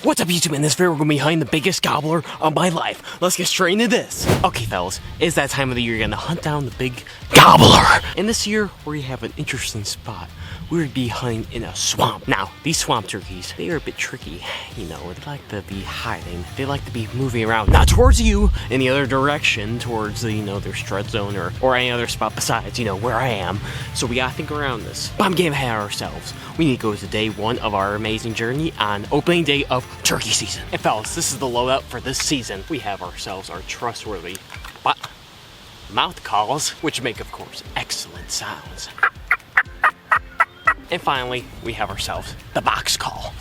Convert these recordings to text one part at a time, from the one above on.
What's up, YouTube? In this video, we're going to be behind the biggest gobbler of my life. Let's get straight into this. Okay, fellas, it's that time of the year you're going to hunt down the big gobbler. And this year, we have an interesting spot. We're behind in a swamp. Now, these swamp turkeys, they are a bit tricky. You know, they like to be hiding. They like to be moving around, not towards you, in the other direction, towards the, their strut zone or any other spot besides, where I am. So we got to think around this. But I'm getting ahead of ourselves. We need to go to day one of our amazing journey on opening day of turkey season. And fellas, this is the loadout for this season. We have ourselves our trustworthy mouth calls, which make, of course, excellent sounds. And finally, we have ourselves the box call.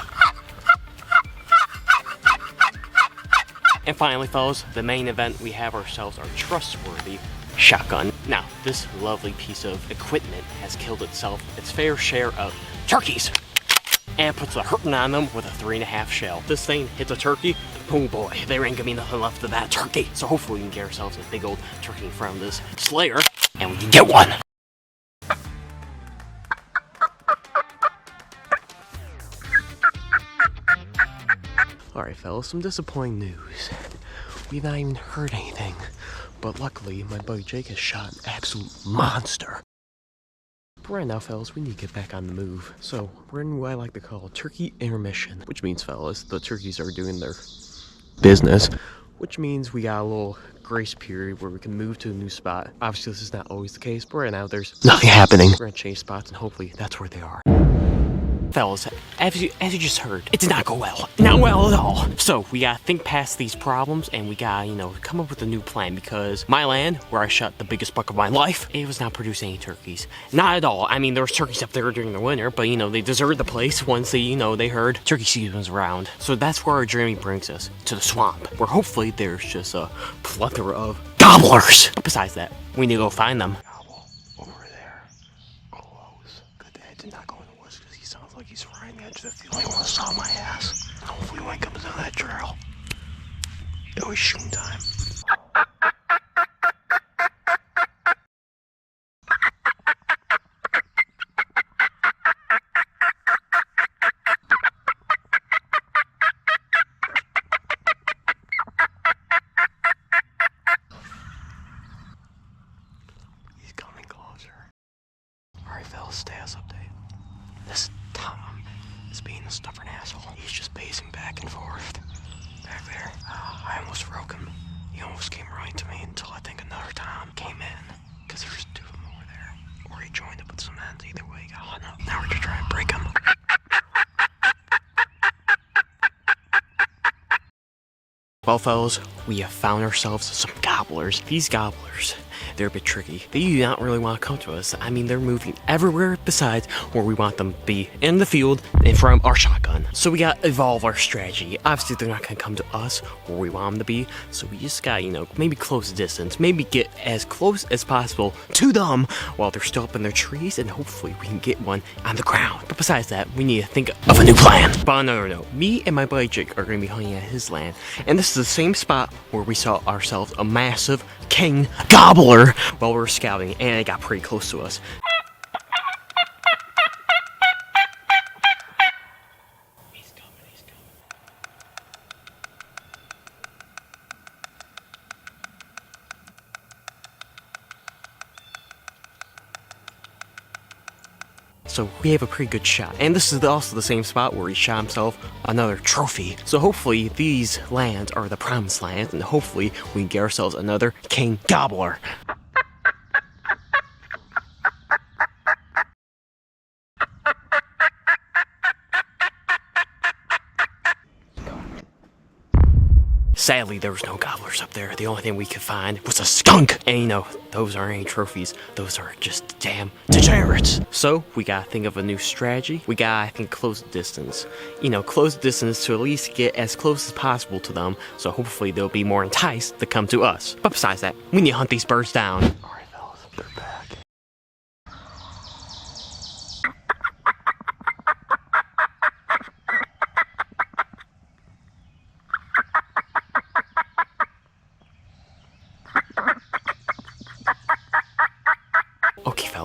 And finally, fellas, the main event, we have ourselves our trustworthy shotgun. Now, this lovely piece of equipment has killed itself its fair share of turkeys and puts a hurting on them with a 3.5 shell. This thing hits a turkey, oh boy, there ain't gonna be nothing left of that turkey. So hopefully we can get ourselves a big old turkey in front of this slayer, and we can get one. Alright fellas, some disappointing news. We've not even heard anything, but luckily my buddy Jake has shot an absolute monster. But right now, fellas, we need to get back on the move. So, we're in what I like to call turkey intermission, which means, fellas, the turkeys are doing their business, which means we got a little grace period where we can move to a new spot. Obviously, this is not always the case, but right now there's nothing happening. We're gonna change spots, and hopefully that's where they are. Fellas, as you just heard, it did not go well. Not well at all. So we gotta think past these problems and we gotta, come up with a new plan, because my land, where I shot the biggest buck of my life, it was not producing any turkeys. Not at all. I mean, there was turkeys up there during the winter, but they deserted the place once they heard turkey season was around. So that's where our journey brings us, to the swamp, where hopefully there's just a plethora of gobblers. But besides that, we need to go find them. Over there, close. Good day, I did not go in the woods because he sounds like he's right on the edge of the field. He wants to saw my ass. Hopefully when he comes down that trail, it was shooting time. He's coming closer. Alright fellas, status update. This Tom is being a stubborn asshole. He's just pacing back and forth. Back there. I almost broke him. He almost came right to me until I think another Tom came in. Because there's two of them over there. Or he joined up with some ends. Either way, he got hung up. Now we're just trying to break him. Well, fellas, we have found ourselves some gobblers. These gobblers, they're a bit tricky. They do not really want to come to us. I mean, they're moving everywhere besides where we want them to be, in the field, in front of our shotgun. So we gotta evolve our strategy. Obviously, they're not gonna come to us where we want them to be. So we just gotta, maybe close the distance. Maybe get as close as possible to them while they're still up in their trees, and hopefully we can get one on the ground. But besides that, we need to think of a new plan. But on another note, me and my buddy Jake are gonna be hunting at his land, and this is the same spot where we saw ourselves a massive king gobbler while we were scouting, and it got pretty close to us. He's coming. So we have a pretty good shot. And this is also the same spot where he shot himself another trophy. So hopefully these lands are the promised lands, and hopefully we can get ourselves another king gobbler. Sadly, there was no gobblers up there. The only thing we could find was a skunk. And those aren't any trophies. Those are just damn degenerates. So, we gotta think of a new strategy. We gotta, I think, close the distance. Close the distance to at least get as close as possible to them. So hopefully they'll be more enticed to come to us. But besides that, we need to hunt these birds down. Alright, fellas, they're back.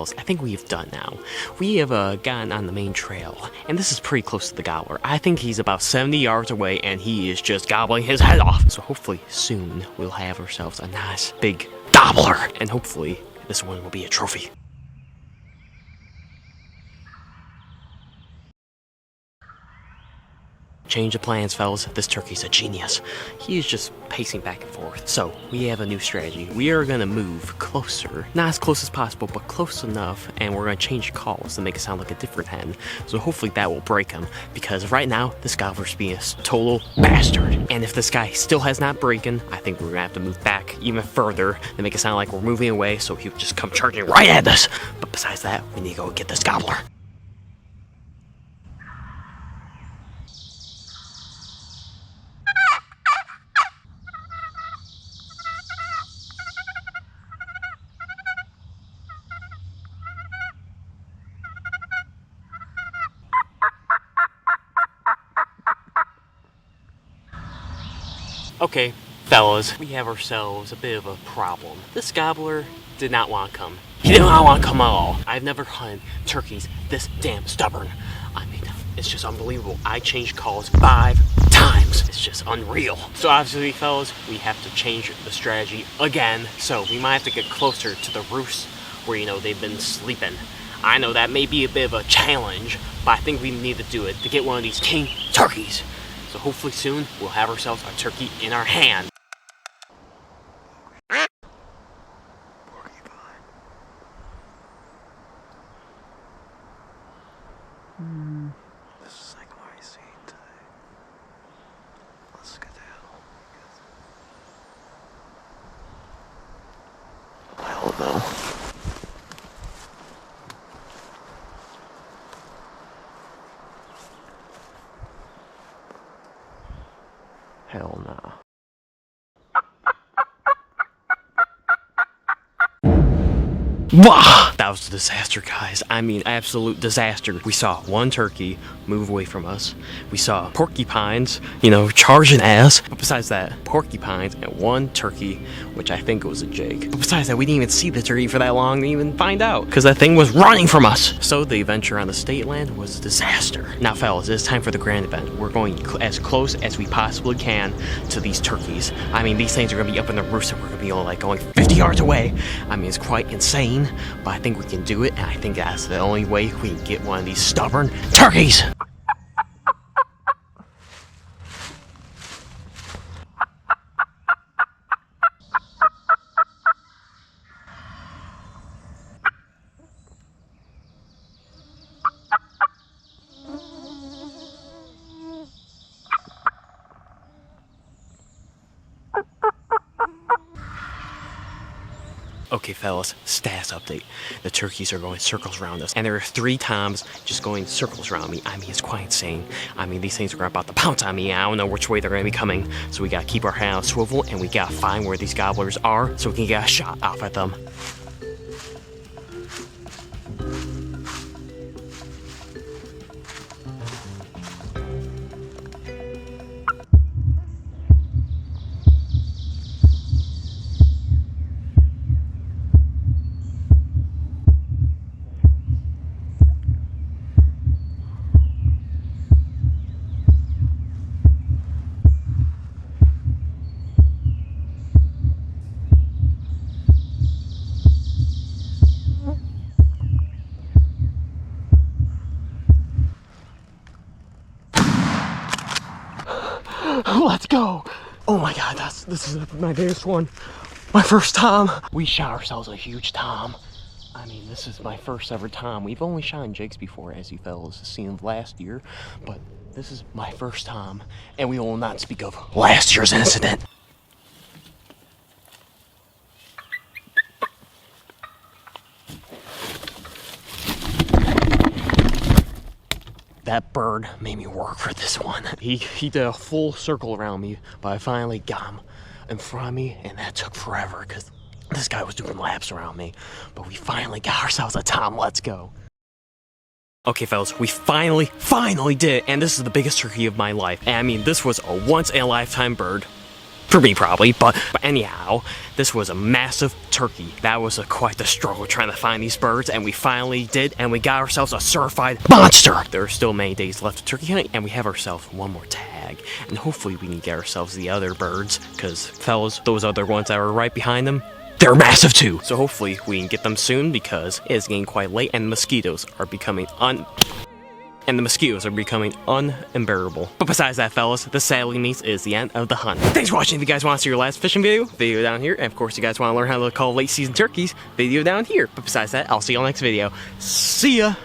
fellas, I think we've done now. We have gotten on the main trail, and this is pretty close to the Gobbler. I think he's about 70 yards away, and he is just gobbling his head off. So hopefully soon we'll have ourselves a nice big Gobbler, and hopefully this one will be a trophy. Change of plans, fellas. This turkey's a genius. He is just pacing back and forth. So, we have a new strategy. We are gonna move closer. Not as close as possible, but close enough, and we're gonna change calls to make it sound like a different hen. So hopefully that will break him, because right now, this Gobbler's being a total bastard. And if this guy still has not broken, I think we're gonna have to move back even further to make it sound like we're moving away, so he'll just come charging right at us. But besides that, we need to go get this Gobbler. Okay, fellas, we have ourselves a bit of a problem. This Gobbler did not want to come. He did not want to come at all. I've never hunted turkeys this damn stubborn. I mean, it's just unbelievable. I changed calls 5 times. It's just unreal. So obviously, fellas, we have to change the strategy again. So we might have to get closer to the roost where, you know, they've been sleeping. I know that may be a bit of a challenge, but I think we need to do it to get one of these king turkeys. So hopefully soon, we'll have ourselves a turkey in our hand. This is like my scene today. Let's get down. I don't know. Hell nah. Wow! That was a disaster, guys. I mean, absolute disaster. We saw one turkey move away from us. We saw porcupines, you know, charging ass. But besides that, porcupines and one turkey, which I think was a jig. But besides that, we didn't even see the turkey for that long to even find out, because that thing was running from us. So the adventure on the state land was a disaster. Now, fellas, it's time for the grand event. We're going as close as we possibly can to these turkeys. I mean, these things are gonna be up in the roost, and we're gonna be all like going 50 yards away. I mean, it's quite insane, but I think we can do it, and I think that's the only way we can get one of these stubborn turkeys. Okay, fellas, status update. The turkeys are going circles around us, and there are 3 toms just going circles around me. I mean, it's quite insane. I mean, these things are about to pounce on me. I don't know which way they're going to be coming, so we got to keep our head on a swivel, and we got to find where these gobblers are so we can get a shot off at them. Let's go! Oh my god, this is my biggest one. My first tom. We shot ourselves a huge tom. I mean, this is my first ever tom. We've only shot jigs before, as you fellas have seen last year, but this is my first tom, and we will not speak of last year's incident. That bird made me work for this one. He did a full circle around me, but I finally got him in front of me, and that took forever because this guy was doing laps around me. But we finally got ourselves a tom. Let's go. Okay, fellas, we finally did it, and this is the biggest turkey of my life. And I mean, this was a once-in-a-lifetime bird. For me, probably, but anyhow, this was a massive turkey. That was quite the struggle trying to find these birds, and we finally did, and we got ourselves a certified monster! There are still many days left of turkey hunting, and we have ourselves one more tag, and hopefully we can get ourselves the other birds, because, fellas, those other ones that were right behind them, they're massive too! So hopefully we can get them soon, because it is getting quite late, and the mosquitoes are becoming unbearable. But besides that, fellas, this sadly means is the end of the hunt. Thanks for watching. If you guys want to see your last fishing video down here. And of course, you guys want to learn how to call late season turkeys, video down here. But besides that, I'll see you all next video. See ya!